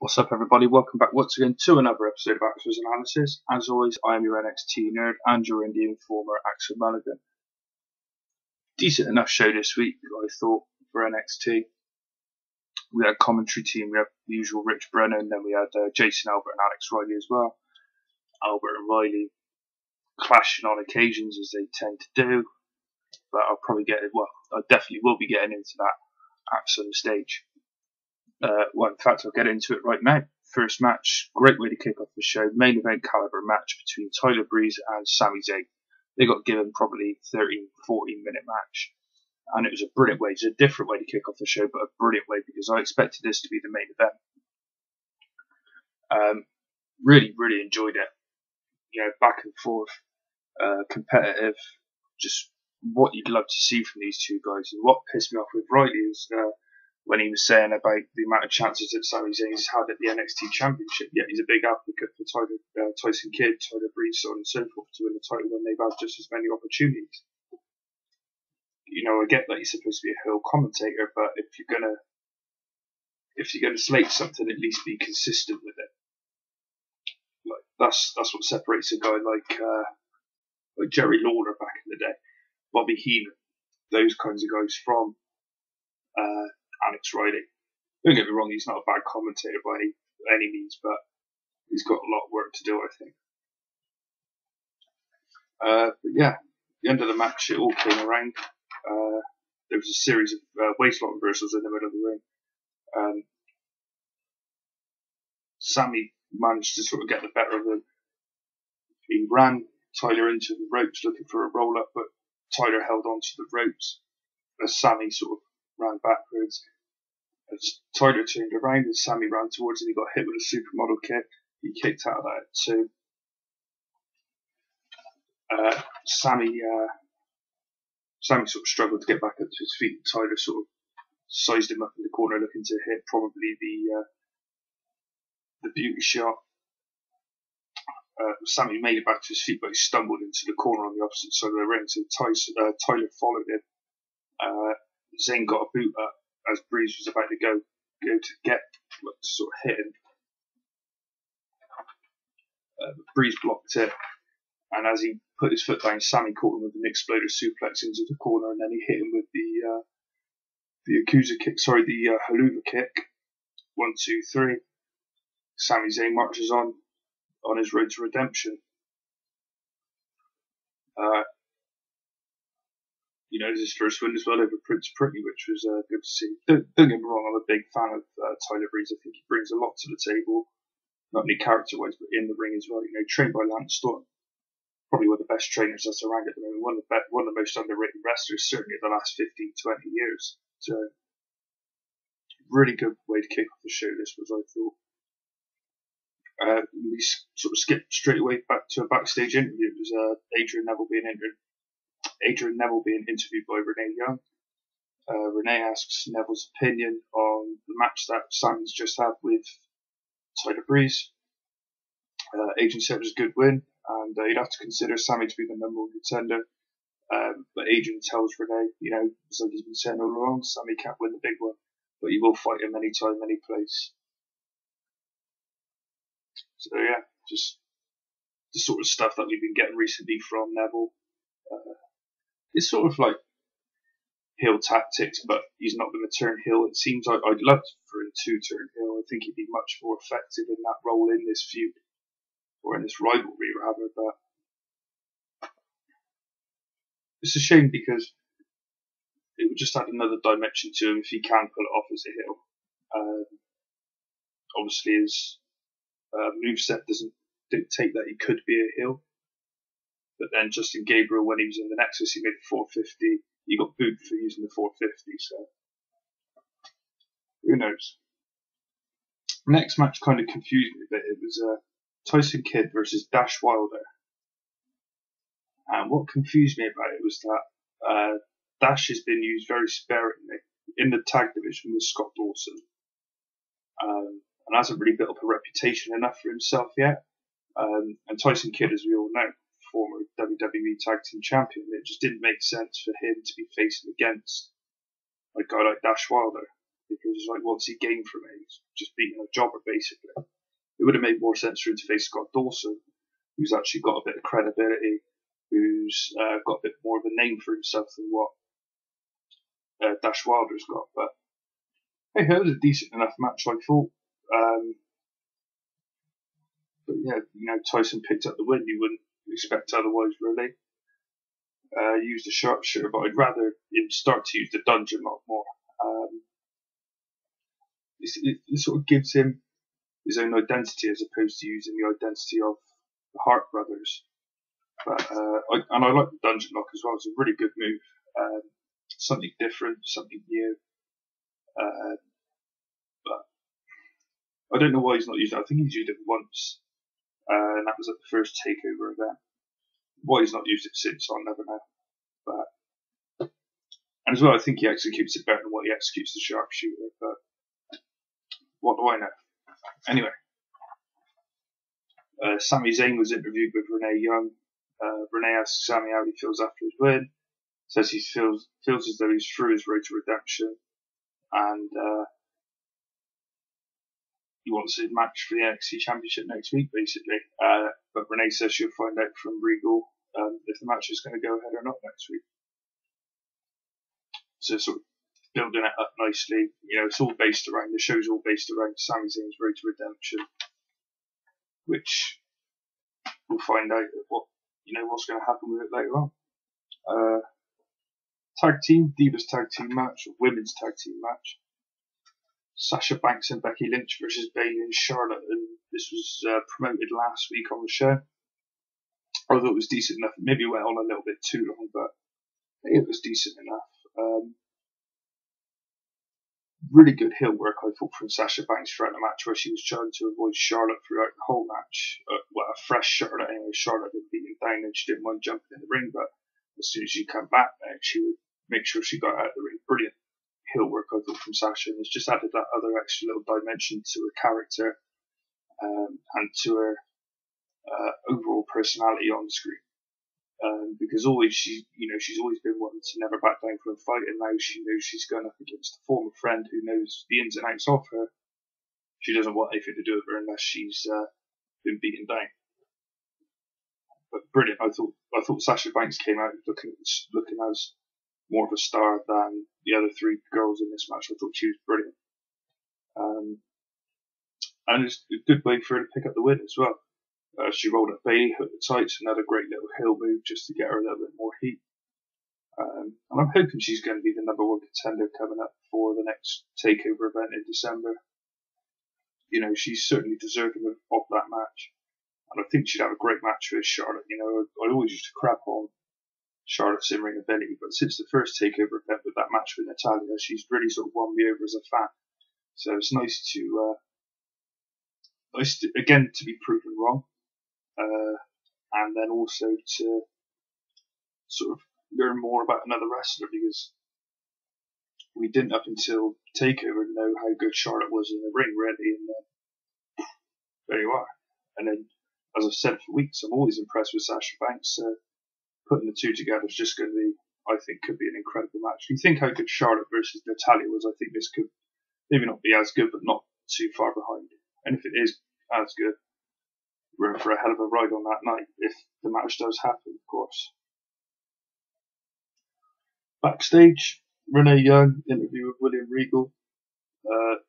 What's up, everybody? Welcome back once again to another episode of Axel's Analysis. As always, I am your NXT nerd and your indie informer, Axel Báled. Decent enough show this week, I thought, for NXT. We had commentary team, we had the usual Rich Brennan, then we had Jason Albert and Alex Riley as well. Albert and Riley clashing on occasions as they tend to do, but I'll probably I definitely will be getting into that at some stage. In fact, I'll get into it right now. First match, great way to kick off the show. Main event caliber match between Tyler Breeze and Sami Zayn. They got given probably 13, 14 minute match. And it was a brilliant way. It's a different way to kick off the show, but a brilliant way because I expected this to be the main event. Really, really enjoyed it. You know, back and forth, competitive, just what you'd love to see from these two guys. And what pissed me off with Riley is when he was saying about the amount of chances that Sami Zayn's had at the NXT Championship, yet he's a big advocate for Tyson Kidd, Tyler Breeze, so on and so forth, to win the title when they've had just as many opportunities. You know, I get that he's supposed to be a heel commentator, but if you're gonna slate something, at least be consistent with it. Like that's what separates a guy like Jerry Lawler back in the day, Bobby Heenan, those kinds of guys from Alex Riley. Don't get me wrong, he's not a bad commentator by any means, but he's got a lot of work to do, I think. But yeah, the end of the match, it all came around. There was a series of waistlock reversals in the middle of the ring. Sami managed to sort of get the better of him. He ran Tyler into the ropes looking for a roll-up, but Tyler held on to the ropes as Sami sort of ran backwards. As Tyler turned around and Sami ran towards him, he got hit with a supermodel kick. He kicked out of that too. Sami sort of struggled to get back up to his feet. Tyler sort of sized him up in the corner, looking to hit probably the beauty shot. Sami made it back to his feet, but he stumbled into the corner on the opposite side of the ring. So Tyler followed him. Zayn got a boot up as Breeze was about to go to sort of hit him. Breeze blocked it, and as he put his foot down, Sami caught him with an exploder suplex into the corner, and then he hit him with the Yakuza kick. The Haluva kick. 1, 2, 3. Sami Zayn marches on his road to redemption. You know, his first win as well over Prince Pretty, which was good to see. Don't get me wrong, I'm a big fan of Tyler Breeze. I think he brings a lot to the table, not only character-wise, but in the ring as well. You know, trained by Lance Storm, probably one of the best trainers that's around at the moment, one of the most underrated wrestlers, certainly in the last 15, 20 years. So, really good way to kick off the show, this was, I thought. We sort of skipped straight away back to a backstage interview. It was Adrian Neville being interviewed by Renee Young. Renee asks Neville's opinion on the match that Sami's just had with Tyler Breeze. Adrian said it was a good win, and he'd have to consider Sami to be the number one contender. But Adrian tells Renee, you know, it's like he's been saying all along, Sami can't win the big one, but he will fight him anytime, any place. So yeah, just the sort of stuff that we've been getting recently from Neville. It's sort of like heel tactics, but he's not going to turn heel. It seems like I'd love for him to turn heel. I think he'd be much more effective in that role in this feud, or in this rivalry rather, but it's a shame because it would just add another dimension to him if he can pull it off as a heel. Obviously his moveset doesn't dictate that he could be a heel. But then Justin Gabriel, when he was in the Nexus, he made 450. He got booed for using the 450, so who knows? Next match kind of confused me a bit. It was Tyson Kidd versus Dash Wilder. And what confused me about it was that Dash has been used very sparingly in the tag division with Scott Dawson. And hasn't really built up a reputation enough for himself yet. And Tyson Kidd, as we all know, former WWE Tag Team Champion, it just didn't make sense for him to be facing against a guy like Dash Wilder. because like what's he gained from it? He's just beating a jobber basically. It would have made more sense for him to face Scott Dawson, who's actually got a bit of credibility, who's got a bit more of a name for himself than what Dash Wilder's got. But hey, it was a decent enough match, I thought. But yeah, Tyson picked up the win. You wouldn't expect otherwise, really. Used the sharpshooter, but I'd rather him start to use the dungeon lock more. It sort of gives him his own identity as opposed to using the identity of the Hart brothers. But I like the dungeon lock as well. It's a really good move. Something different, something new. But I don't know why he's not used it. I think he's used it once, and that was at the first takeover event. Why he's not used it since, I'll never know. But and as well, I think he executes it better than what he executes the sharpshooter. But what do I know? Anyway, Sami Zayn was interviewed with Renee Young. Renee asks Sami how he feels after his win. Says he feels as though he's through his road to redemption, and he wants his match for the NXT Championship next week, basically. But Renee says she'll find out from Regal if the match is going to go ahead or not next week. So sort of building it up nicely. It's all based around, the show's all based around Sami Zayn's road to redemption, which we'll find out what's going to happen with it later on. Tag team, Divas tag team match, or women's tag team match. Sasha Banks and Becky Lynch versus Bayley and Charlotte, and this was promoted last week on the show. I thought it was decent enough. Maybe it went on a little bit too long, but it was decent enough. Really good heel work, I thought, from Sasha Banks throughout the match, where she was trying to avoid Charlotte throughout the whole match. A fresh Charlotte anyway. Charlotte had been beaten down and she didn't mind jumping in the ring, but as soon as she came back, she would make sure she got out of the ring. Brilliant heel work, I thought, from Sasha, and it's just added that other extra little dimension to her character and to her overall personality on screen. Because always she's always been one to never back down from a fight, and now she knows she's going up against a former friend who knows the ins and outs of her. She doesn't want anything to do with her unless she's been beaten down. But brilliant. I thought Sasha Banks came out looking as more of a star than the other three girls in this match. I thought she was brilliant. And it's a good way for her to pick up the win as well. She rolled up Bayley, hooked the tights, another great little heel move just to get her a little bit more heat. And I'm hoping she's going to be the number one contender coming up for the next takeover event in December. She's certainly deserving of that match. And I think she'd have a great match with Charlotte. I always used to crap on Charlotte's in-ring ability, but since the first takeover event with that match with Natalya, she's really sort of won me over as a fan. So it's nice to again to be proven wrong. And then also to sort of learn more about another wrestler, because we didn't up until TakeOver know how good Charlotte was in the ring, really, and then there you are. And then, as I've said for weeks, I'm always impressed with Sasha Banks. Putting the two together is just going to be, I think, could be an incredible match. If you think how good Charlotte versus Natalya was, I think this could maybe not be as good, but not too far behind. And if it is as good, we're in for a hell of a ride on that night, if the match does happen, of course. Backstage, Renee Young interview with William Regal.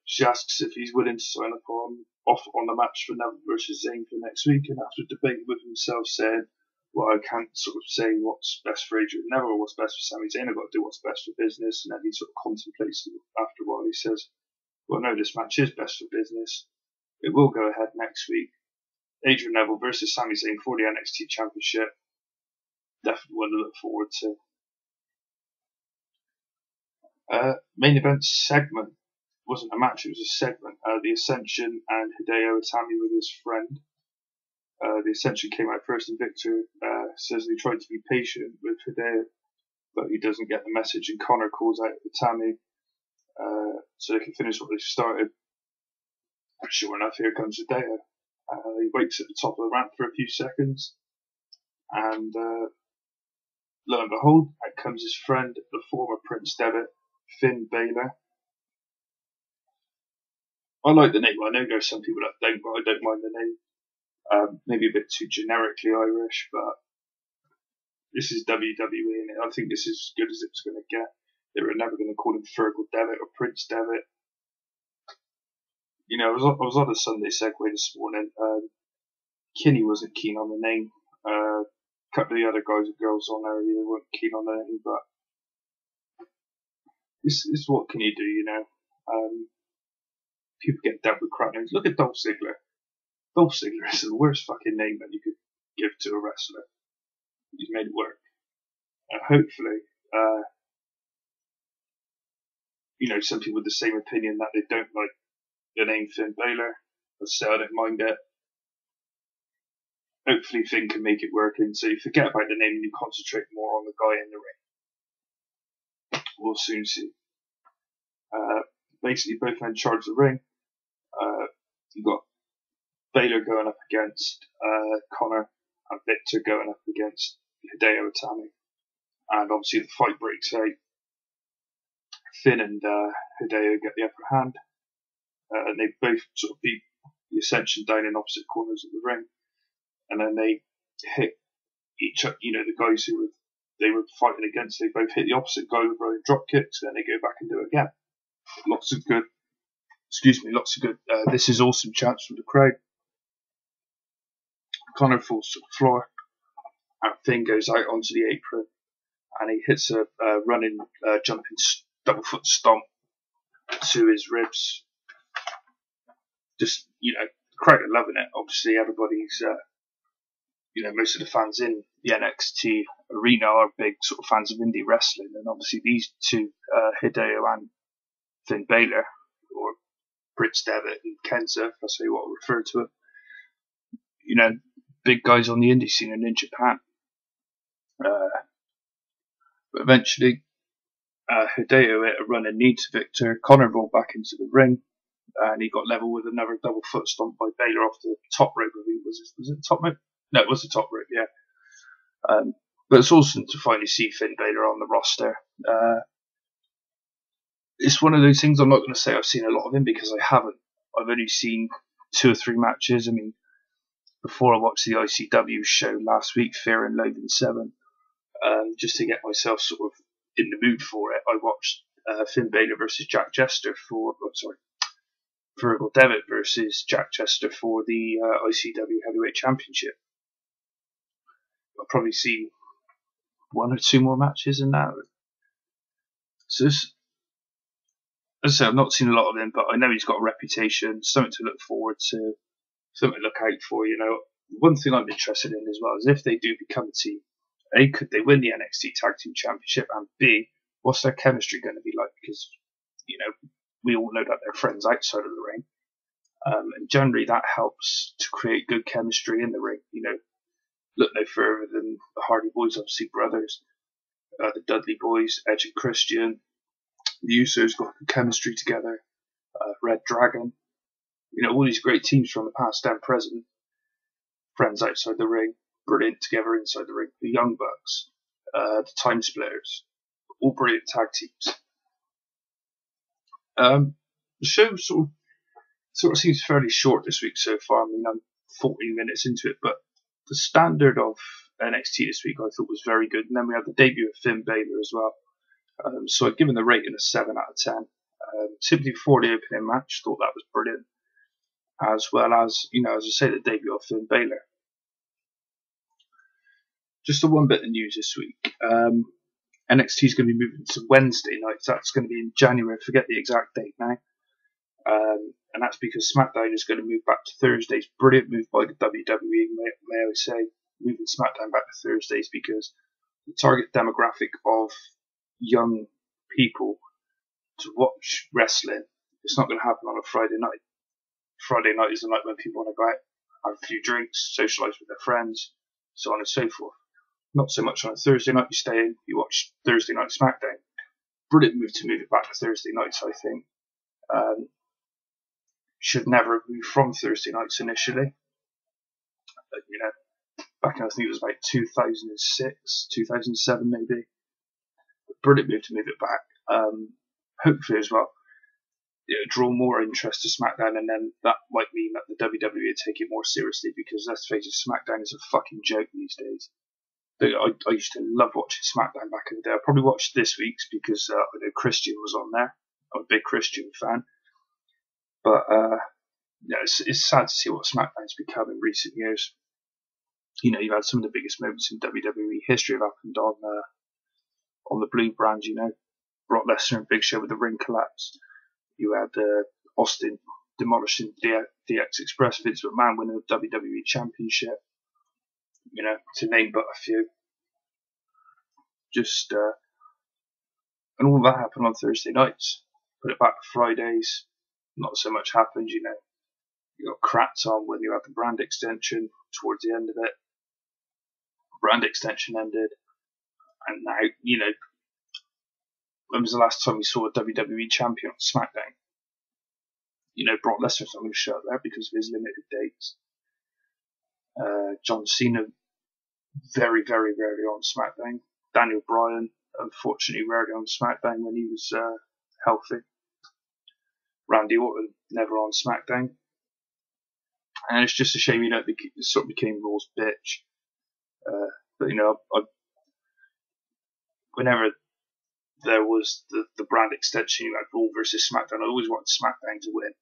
She asks if he's willing to sign off on the match for Neville versus Zayn for next week, and after debating with himself, saying, "Well, I can't sort of say what's best for Adrian Neville or what's best for Sami Zayn. I've got to do what's best for business." And then he sort of contemplates after a while. He says, "Well, no, this match is best for business. It will go ahead next week. Adrian Neville versus Sami Zayn for the NXT Championship. Definitely one to look forward to." Main event segment. It wasn't a match, it was a segment. The Ascension and Hideo Itami with his friend. The Ascension came out first, and Victor says he tried to be patient with Hideo, but he doesn't get the message, and Connor calls out Itami so they can finish what they started. Sure enough, here comes Hideo. He waits at the top of the ramp for a few seconds, and lo and behold, out comes his friend, the former Prince Devitt, Finn Balor. I like the name. I know there's some people that don't, but I don't mind the name. Maybe a bit too generically Irish, but this is WWE, and I think this is as good as it was going to get. They were never going to call him Fergal Devitt or Prince Devitt. You know, I was on a Sunday segue this morning. Kinney wasn't keen on the name. A couple of the other guys and girls on there weren't keen on the name, but it's what can you do, you know? People get dealt with crap names. Look at Dolph Ziggler. Dolph Ziggler is the worst fucking name that you could give to a wrestler. He's made it work. Hopefully, you know, some people with the same opinion that they don't like the name Finn Balor. Let's say I don't mind it. Hopefully Finn can make it work, and so you forget about the name and you concentrate more on the guy in the ring. We'll soon see. Basically, both men charge the ring. You've got Balor going up against Connor, and Victor going up against Hideo Itami. And obviously the fight breaks out. Finn and Hideo get the upper hand. And they both sort of beat the Ascension down in opposite corners of the ring. And then they hit each other, you know, the guys who they were fighting against, they both hit the opposite guy with running drop kicks, then they go back and do it again. Lots of good, this is awesome chants from the crowd. Connor falls to the floor, and Finn goes out onto the apron, and he hits a running, jumping double foot stomp to his ribs. Just, you know, the crowd are loving it. Obviously, everybody's, you know, most of the fans in the NXT arena are big sort of fans of indie wrestling, and obviously these two, Hideo and Finn Balor, or Prince Devitt and Kenza, that's how you want to refer to it. You know, big guys on the indie scene and in Japan. But eventually, Hideo hit a running knee to Victor. Connor rolled back into the ring, and he got level with another double foot stomp by Balor off the top rope. Was it the top rope? No, it was the top rope, yeah. But it's awesome to finally see Finn Balor on the roster. It's one of those things. I'm not going to say I've seen a lot of him because I haven't. I've only seen 2 or 3 matches. I mean, before I watched the ICW show last week, Fear and Loathing 7, just to get myself sort of in the mood for it, I watched Finn Balor versus Jack Jester Fergal Devitt versus Jack Jester for the ICW Heavyweight Championship. I'll probably see 1 or 2 more matches in that. So as I say, I've not seen a lot of him, but I know he's got a reputation, something to look forward to, something to look out for. You know, one thing I'm interested in as well is if they do become a team, A, could they win the NXT Tag Team Championship, and B, what's their chemistry going to be like? Because, you know, we all know that they're friends outside of the ring, and generally that helps to create good chemistry in the ring. You know, look no further than the Hardy Boys, obviously brothers, the Dudley Boys, Edge and Christian. The Usos got good chemistry together. Red Dragon, you know, all these great teams from the past and present, friends outside the ring, brilliant together inside the ring. The Young Bucks, the Time Splitters, all brilliant tag teams. The show sort of seems fairly short this week so far. I mean, I'm 14 minutes into it, but the standard of NXT this week I thought was very good. And then we had the debut of Finn Balor as well. So I've given the rating a 7 out of 10. Simply for the opening match, thought that was brilliant. As well as, you know, as I say, the debut of Finn Balor. Just the one bit of news this week. NXT is going to be moving to Wednesday nights. That's going to be in January. I forget the exact date now. And that's because SmackDown is going to move back to Thursdays. Brilliant move by the WWE, may I say. Moving SmackDown back to Thursdays because the target demographic of young people to watch wrestling, it's not going to happen on a Friday night. Friday night is the night when people want to go out, have a few drinks, socialise with their friends, so on and so forth. Not so much on a Thursday night. You stay in, you watch Thursday Night SmackDown. Brilliant move to move it back to Thursday nights, I think. Should never have moved from Thursday nights initially. But, you know, back in, I think it was about 2006, 2007 maybe. Brilliant move to move it back. Hopefully as well, draw more interest to SmackDown, and then that might mean that the WWE take it more seriously, because let's face it, SmackDown is a fucking joke these days. I used to love watching SmackDown back in the day. I probably watched this week's because I know Christian was on there. I'm a big Christian fan. But it's sad to see what SmackDown's become in recent years. You know, you've had some of the biggest moments in WWE history have happened on the Blue brand. You know, Brock Lesnar and Big Show with the ring collapse. You had Austin demolishing DX Express, Vince McMahon winning the WWE Championship. You know, to name but a few. Just and all of that happened on Thursday nights. Put it back to Fridays, not so much happened. You know, you got crapped on when you had the brand extension towards the end of it. Brand extension ended, and now, you know, when was the last time we saw a WWE champion on SmackDown? You know, Brock Lesnar's not going to show up there because of his limited dates. John Cena, very, very rarely on SmackDown. Daniel Bryan, unfortunately, rarely on SmackDown when he was healthy. Randy Orton, never on SmackDown. And it's just a shame, you know, it sort of became Raw's bitch. But, you know, whenever there was the brand extension, you had Raw versus SmackDown, I always wanted SmackDown to win.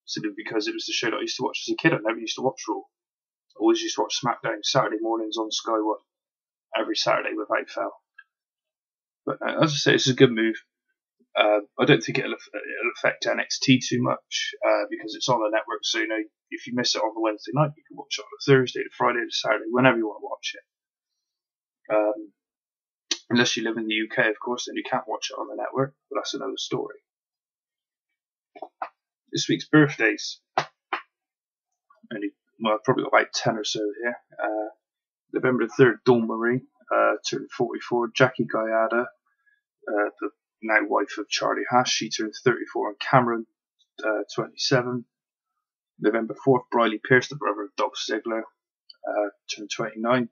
Simply because it was the show that I used to watch as a kid. I never used to watch Raw. I always used to watch SmackDown Saturday mornings on Sky One. Every Saturday without fail. But as I say, it's a good move. I don't think it'll affect NXT too much because it's on the network. So, you know, if you miss it on the Wednesday night, you can watch it on the Thursday, the Friday, the Saturday, whenever you want to watch it. Unless you live in the UK, of course, then you can't watch it on the network. But that's another story. This week's birthdays. I've probably got about 10 or so here. November 3rd, Dawn Marie turned 44. Jackie Gallardo, the now wife of Charlie Hash, she turned 34. And Cameron, 27. November 4th, Briley Pierce, the brother of Dolph Ziggler, turned 29.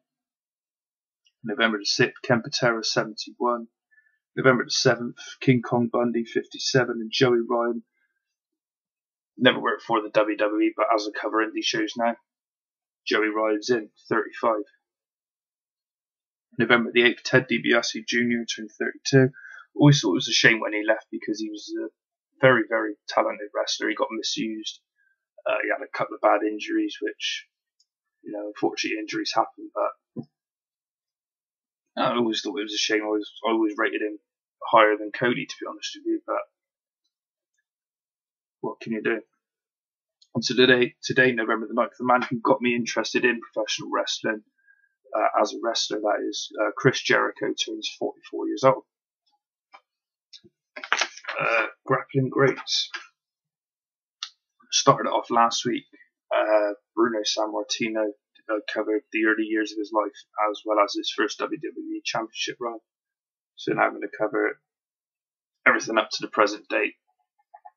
November 6th, Ken Patera, 71. November 7th, King Kong Bundy, 57. And Joey Ryan, never worked for the WWE, but as a cover indie shows now. Joey Ryan's in, 35. November 8th, Ted DiBiase Jr. turned 32. Always thought it was a shame when he left because he was a very, very talented wrestler. He got misused. He had a couple of bad injuries, which, you know, unfortunately injuries happen, but I always thought it was a shame. I always rated him higher than Cody, to be honest with you, but what can you do? And so today, November the 9th, the man who got me interested in professional wrestling as a wrestler, that is Chris Jericho, turns 44 years old. Grappling Greats. Started off last week. Bruno Sammartino covered the early years of his life as well as his first WWE Championship run. So now I'm going to cover everything up to the present date.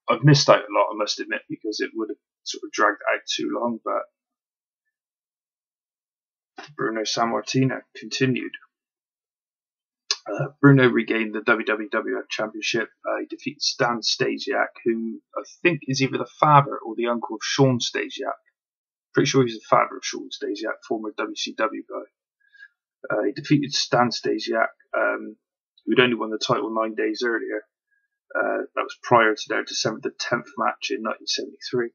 I've missed out a lot, I must admit, because it would have sort of dragged out too long, but Bruno Sammartino continued. Bruno regained the WWF Championship. He defeated Stan Stasiak, who I think is either the father or the uncle of Sean Stasiak. Pretty sure he's the father of Sean Stasiak, former WCW guy. He defeated Stan Stasiak, who'd only won the title 9 days earlier. That was prior to their December the 10th match in 1973.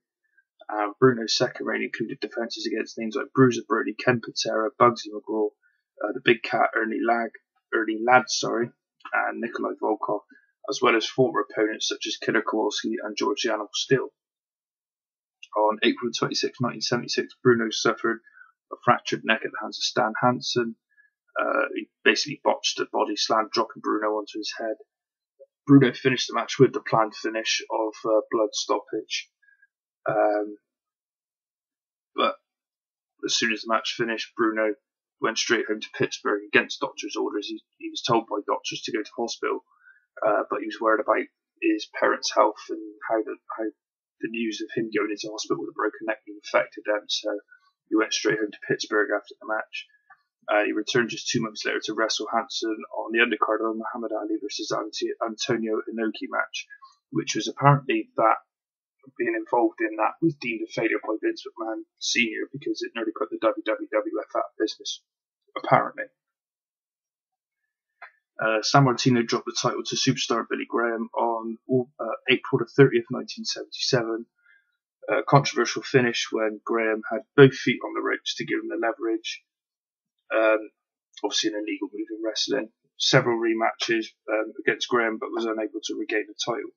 Bruno's second reign included defences against names like Bruiser Brody, Ken Patera, Bugsy McGraw, the Big Cat, Ernie Ladd, and Nikolai Volkov, as well as former opponents such as Killer Kowalski and George the Animal Steel. On April 26, 1976, Bruno suffered a fractured neck at the hands of Stan Hansen. He basically botched a body slam, dropping Bruno onto his head. Bruno finished the match with the planned finish of blood stoppage. But as soon as the match finished, Bruno went straight home to Pittsburgh against doctor's orders. He was told by doctors to go to hospital, but he was worried about his parents' health and how the news of him going into hospital with a broken neck affected them. So he went straight home to Pittsburgh after the match. He returned just 2 months later to wrestle Hansen on the undercard of a Muhammad Ali versus Antonio Inoki match. which was apparently that being involved in that was deemed a failure by Vince McMahon Sr. because it nearly put the WWF out of business, apparently. Sammartino dropped the title to superstar Billy Graham on April the 30th, 1977. A controversial finish when Graham had both feet on the ropes to give him the leverage. Obviously an illegal move in wrestling. Several rematches against Graham, but was unable to regain the title.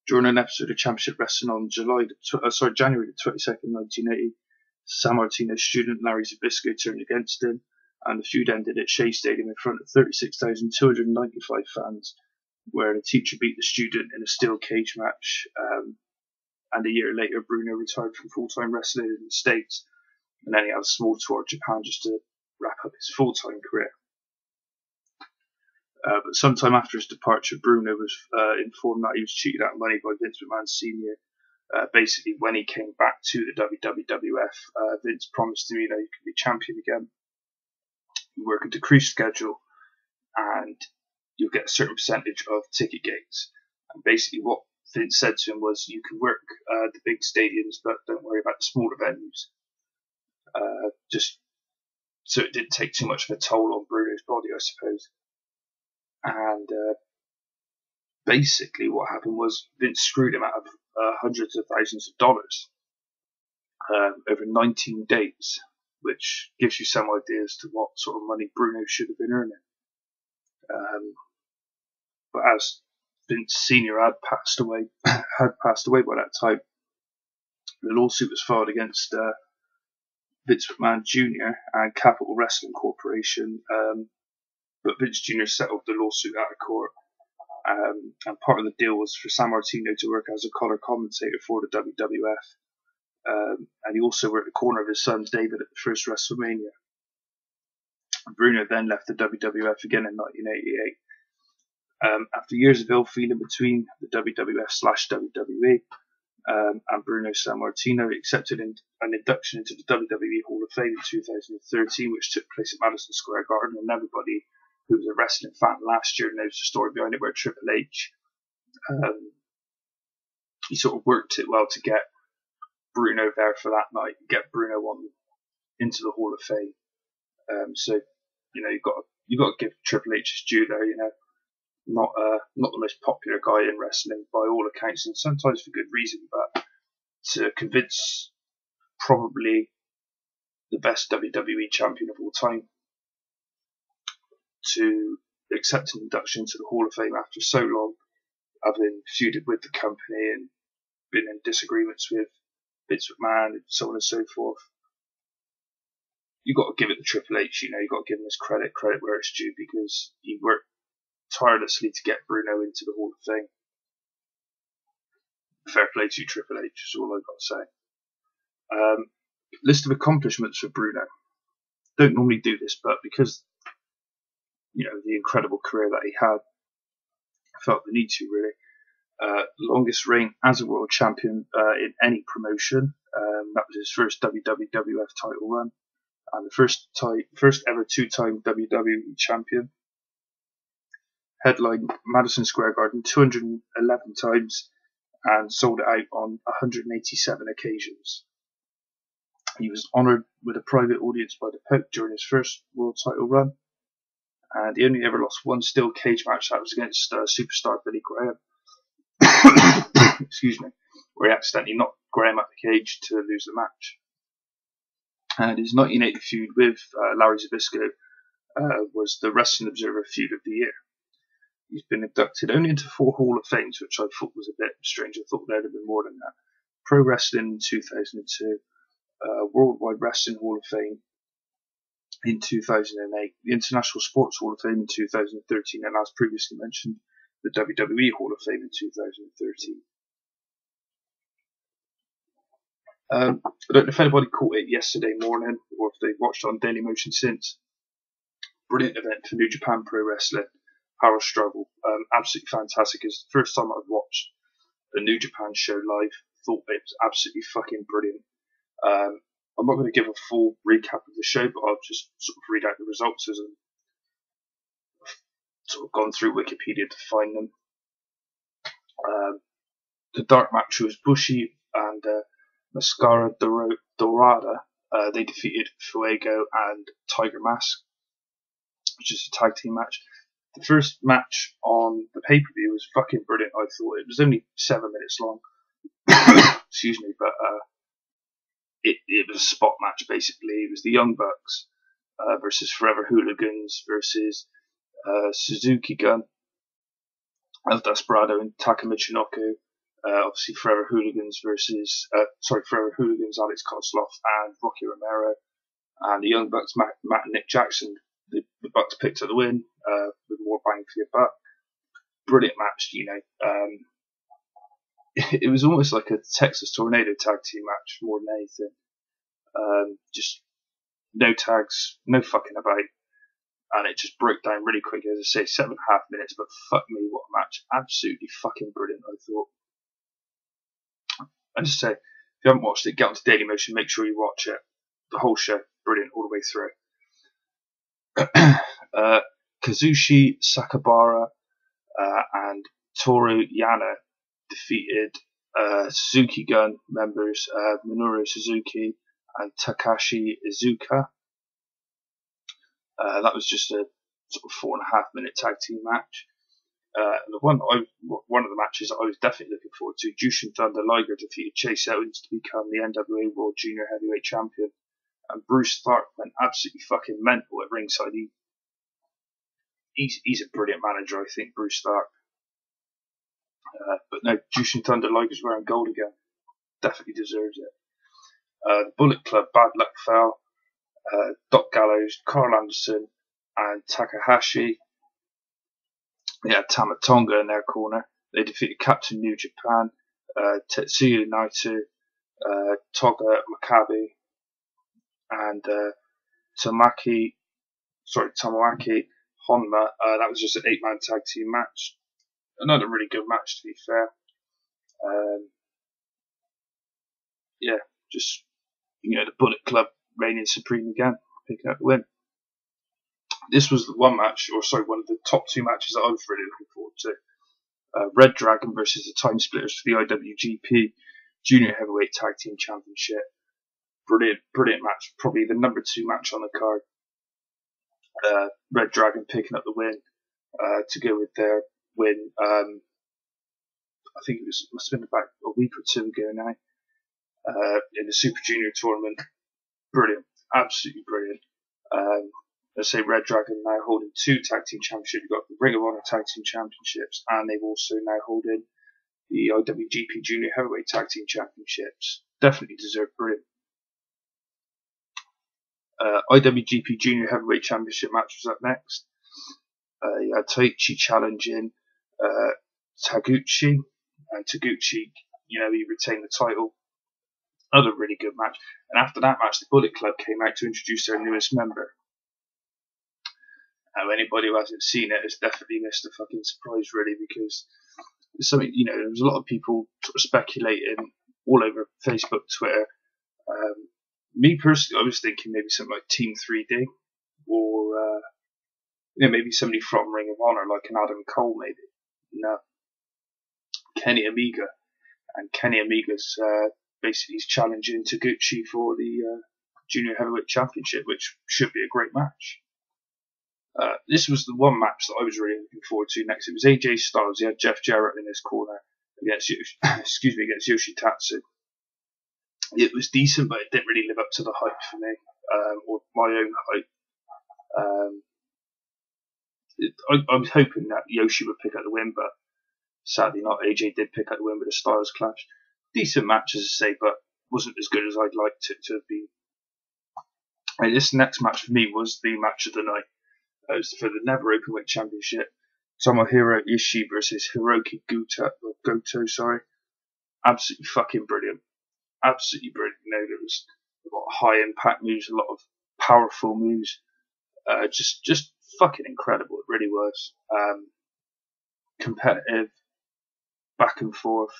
During an episode of Championship Wrestling on January the 22nd, 1980, Sammartino's student Larry Zbyszko turned against him, and the feud ended at Shea Stadium in front of 36,295 fans, where the teacher beat the student in a steel cage match. And a year later, Bruno retired from full-time wrestling in the States, and then he had a small tour of Japan just to wrap up his full-time career. But sometime after his departure, Bruno was informed that he was cheated out of money by Vince McMahon Sr. Basically, when he came back to the WWF, Vince promised him, you could be champion again. You work a decreased schedule, and you'll get a certain percentage of ticket gates. And basically, what Vince said to him was, you can work the big stadiums, but don't worry about the smaller venues. Just so it didn't take too much of a toll on Bruno's body, I suppose. And basically what happened was Vince screwed him out of hundreds of thousands of dollars over 19 days, which gives you some idea as to what sort of money Bruno should have been earning. But as Vince Sr. had passed away by that time, the lawsuit was filed against Vince McMahon Jr. and Capital Wrestling Corporation, but Vince Jr. settled the lawsuit out of court, and part of the deal was for Sammartino to work as a color commentator for the WWF, and he also worked the corner of his son David at the first WrestleMania. Bruno then left the WWF again in 1988. After years of ill feeling between the WWF/WWE and Bruno Sammartino, he accepted an induction into the WWE Hall of Fame in 2013, which took place at Madison Square Garden, and everybody who was a wrestling fan last year knows the story behind it, where Triple H, he sort of worked it well to get Bruno there for that night, get Bruno on into the Hall of Fame. So you've got to give Triple H his due there. Not the most popular guy in wrestling by all accounts, and sometimes for good reason. But to convince probably the best WWE champion of all time to accept an induction to the Hall of Fame after so long, having feuded with the company and been in disagreements with Vince McMahon and so on and so forth, you've got to give it to Triple H. You've got to give him his credit where it's due, because he worked tirelessly to get Bruno into the Hall of Fame. Fair play to Triple H is all I've got to say. List of accomplishments for Bruno. Don't normally do this, but because the incredible career that he had, I felt the need to really. Longest reign as a world champion in any promotion. That was his first WWF title run, and the first ever two-time WWE champion. Headlined Madison Square Garden 211 times and sold it out on 187 occasions. He was honoured with a private audience by the Pope during his first world title run, and he only ever lost one steel cage match. That was against superstar Billy Graham. Excuse me, where he accidentally knocked Graham out the cage to lose the match. And his 1980 feud with Larry Zbyszko was the Wrestling Observer Feud of the Year. He's been inducted only into 4 Hall of Fames, which I thought was a bit strange. I thought there'd have been more than that. Pro Wrestling in 2002, Worldwide Wrestling Hall of Fame in 2008, the International Sports Hall of Fame in 2013, and as previously mentioned, the WWE Hall of Fame in 2013. I don't know if anybody caught it yesterday morning, or if they watched it on Dailymotion since. Brilliant event for New Japan Pro Wrestling. Power Struggle, absolutely fantastic. It's the first time I've watched a New Japan show live. Thought it was absolutely fucking brilliant. I'm not going to give a full recap of the show, but I'll just sort of read out the results as I've sort of gone through Wikipedia to find them. The dark match was Bushi and Mascara Dorada. They defeated Fuego and Tiger Mask, which is a tag team match. The first match on the pay-per-view was fucking brilliant, I thought. It was only 7 minutes long. Excuse me, but it was a spot match, basically. It was the Young Bucks versus Forever Hooligans versus Suzuki Gun, El Desperado and Taka Michinoku. Obviously Forever Hooligans versus Forever Hooligans, Alex Kosloff and Rocky Romero. And the Young Bucks, Matt and Nick Jackson. The Bucks picked up the win with more bang for your buck. Brilliant match, you know. It was almost like a Texas Tornado tag team match more than anything. Just no tags, no fucking about, and it just broke down really quick. As I say, 7.5 minutes, but fuck me, what a match! Absolutely fucking brilliant, I thought. And just say, if you haven't watched it, get onto Dailymotion, make sure you watch it. The whole show, brilliant all the way through. Kazushi Sakabara and Toru Yano defeated Suzuki Gun members Minoru Suzuki and Takashi Iizuka. That was just a sort of 4.5 minute tag team match. One of the matches I was definitely looking forward to, Jushin Thunder Liger defeated Chase Owens to become the NWA World Junior Heavyweight Champion. And Bruce Tharp went absolutely fucking mental at ringside. He's a brilliant manager, I think, Bruce Tharp. But no, Jushin Thunder Liger's wearing gold again. Definitely deserves it. The Bullet Club, Bad Luck Fell, Doc Gallows, Carl Anderson, and Takahashi. They had Tama Tonga in their corner. They defeated Captain New Japan, Tetsuya Naito, Toga Makabe, and Tomoaki Honma. That was just an 8-man tag team match. Another really good match, to be fair. Just, you know, the Bullet Club reigning supreme again, picking up the win. This was the one of the top 2 matches that I was really looking forward to. Red Dragon versus the Time Splitters for the IWGP Junior Heavyweight Tag Team Championship. Brilliant match. Probably the number 2 match on the card. Red Dragon picking up the win to go with their win. I think must have been about a week or 2 ago now. In the Super Junior tournament. Brilliant. Absolutely brilliant. Let's say Red Dragon now holding 2 tag team championships. You've got the Ring of Honor tag team championships, and they've also now holding the IWGP Junior Heavyweight tag team championships. Definitely deserve brilliant. IWGP Junior Heavyweight Championship match was up next. You had Taichi challenging Taguchi, and Taguchi, you know, he retained the title. Another really good match. And after that match, the Bullet Club came out to introduce their newest member. Anybody who hasn't seen it has definitely missed a fucking surprise, really, because there's something, you know, there was a lot of people sort of speculating all over Facebook, Twitter. Me personally, I was thinking maybe something like Team 3D, or you know, maybe somebody from Ring of Honor, like an Adam Cole, maybe. No, Kenny Omega, and Kenny Omega's basically challenging Taguchi for the Junior Heavyweight Championship, which should be a great match. This was the one match that I was really looking forward to next. It was AJ Styles. He had Jeff Jarrett in his corner against Yoshitatsu. It was decent, but it didn't really live up to the hype for me, or my own hype. I was hoping that Yoshi would pick up the win, but sadly not. AJ did pick up the win with a Styles clash. Decent match, as I say, but wasn't as good as I'd liked it to have been. And this next match for me was the match of the night. It was for the Never Openweight Championship. Tomohiro Ishii versus Hiroki Goto. Absolutely fucking brilliant. Absolutely brilliant. You know, there was a lot of high impact moves, a lot of powerful moves. Just fucking incredible. It really was. Competitive, back and forth.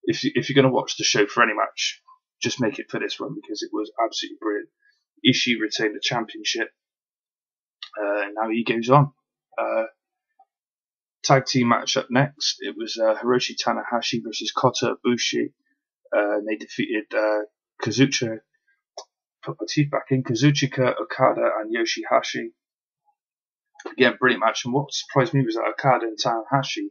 If you're going to watch the show for any match, just make it for this one, because it was absolutely brilliant. Ishii retained the championship. And now he goes on tag team match up next. It was Hiroshi Tanahashi versus Kota Ibushi. They defeated Kazuchika Okada and Yoshihashi. Again, brilliant match. And what surprised me was that Okada and Tanahashi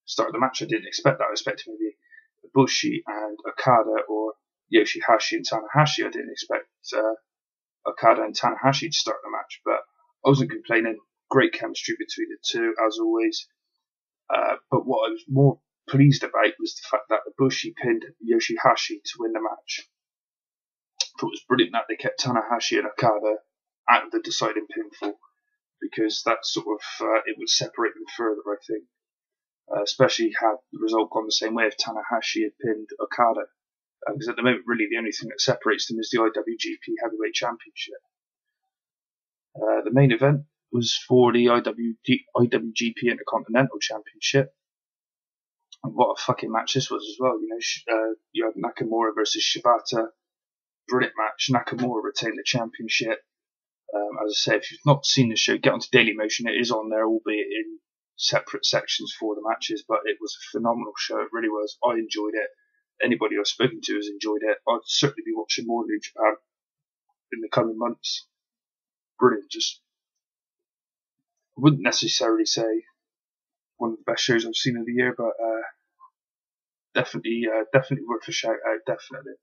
started the match. I didn't expect that. I expected maybe Ibushi and Okada, or Yoshihashi and Tanahashi. I didn't expect Okada and Tanahashi to start the match, but I wasn't complaining. Great chemistry between the two, as always. But what I was more pleased about was the fact that Ibushi pinned Yoshihashi to win the match. I thought it was brilliant that they kept Tanahashi and Okada out of the deciding pinfall, because that sort of it would separate them further, I think. Especially had the result gone the same way if Tanahashi had pinned Okada. Because at the moment, really, the only thing that separates them is the IWGP Heavyweight Championship. The main event was for the IWGP Intercontinental Championship. And what a fucking match this was as well. You had Nakamura versus Shibata. Brilliant match. Nakamura retained the championship. As I say, if you've not seen the show, get onto Dailymotion. It is on there, albeit in separate sections for the matches, but it was a phenomenal show. It really was. I enjoyed it. Anybody I've spoken to has enjoyed it. I'd certainly be watching more New Japan in the coming months. Brilliant. Just, I wouldn't necessarily say one of the best shows I've seen of the year, but definitely worth a shout out. Definitely.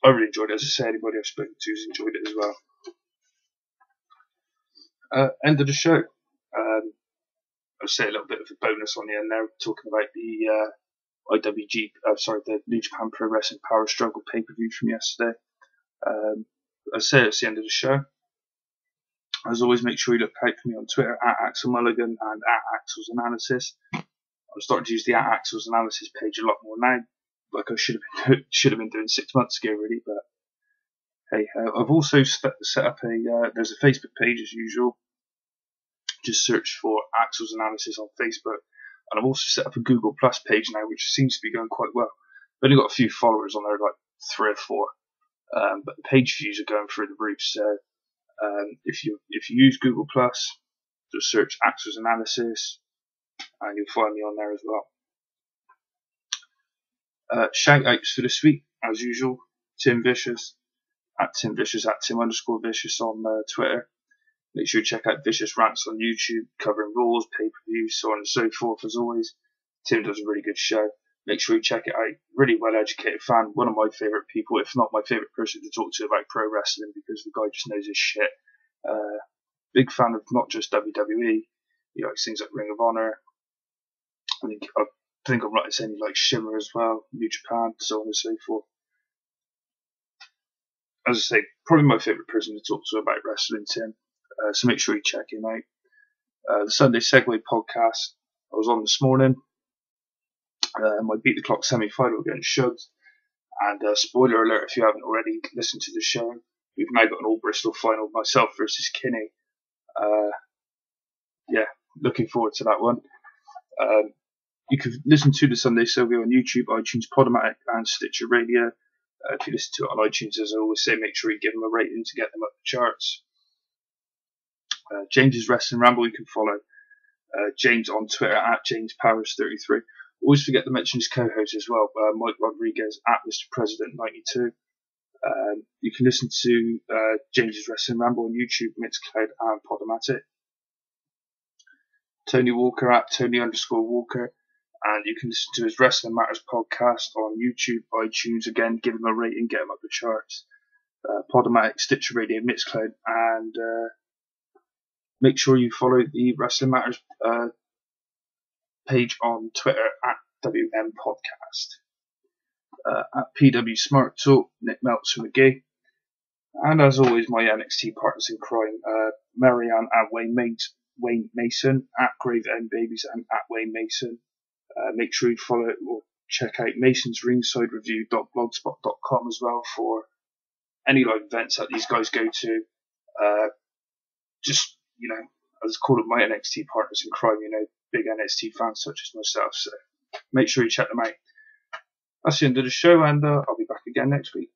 I really enjoyed it. As I say, anybody I've spoken to has enjoyed it as well. End of the show. I'll say a little bit of a bonus on the end there, talking about the the New Japan Pro Wrestling Power Struggle pay-per-view from yesterday. I say it's the end of the show. As always, make sure you look out for me on Twitter at Axel Mulligan and at Axel's Analysis. I'm starting to use the at Axel's Analysis page a lot more now, like I should have been doing 6 months ago, really. But hey, I've also set up there's a Facebook page as usual. Just search for Axel's Analysis on Facebook. And I've also set up a Google Plus page now, which seems to be going quite well. I've only got a few followers on there, like 3 or 4. But the page views are going through the roof. So if you use Google Plus, just search Axel's Analysis, and you'll find me on there as well. Shout outs for this week, as usual. Tim Vicious, at Tim _Vicious on Twitter. Make sure you check out Vicious Rants on YouTube, covering Raws, pay-per-views, so on and so forth, as always. Tim does a really good show. Make sure you check it out. Really well-educated fan. One of my favourite people, if not my favourite person to talk to about pro wrestling, because the guy just knows his shit. Big fan of not just WWE. He likes things like Ring of Honor. I think I'm right in saying he likes Shimmer as well, New Japan, so on and so forth. As I say, probably my favourite person to talk to about wrestling, Tim. So make sure you check him out. The Sunday Segway podcast, I was on this morning. My Beat the Clock semi-final against Shuds. And spoiler alert, if you haven't already listened to the show, we've now got an All Bristol final, myself versus Kinney. Looking forward to that one. You can listen to the Sunday Segway on YouTube, iTunes, Podomatic, and Stitcher Radio. If you listen to it on iTunes, as I always say, make sure you give them a rating to get them up the charts. James's Wrestling Ramble, you can follow James on Twitter at JamesPowers33. Always forget to mention his co-host as well, Mike Rodriguez at Mr. President 92. You can listen to James's Wrestling Ramble on YouTube, Mixcloud, and Podomatic. Tony Walker at Tony_Walker, and you can listen to his Wrestling Matters podcast on YouTube, iTunes. Again, give him a rating, get him up the charts. Podomatic, Stitcher Radio, Mixcloud, and make sure you follow the Wrestling Matters page on Twitter at WM Podcast. At PW Smart Talk, Nick Meltzer McGee. And as always, my NXT partners in crime, Marianne at Wayne Mason, at Grave End Babies, and at Wayne Mason. Make sure you follow or check out Mason's Ringside Review.blogspot.com as well for any live events that these guys go to. I just call them my NXT partners in crime, big NXT fans such as myself. So make sure you check them out. That's the end of the show, and I'll be back again next week.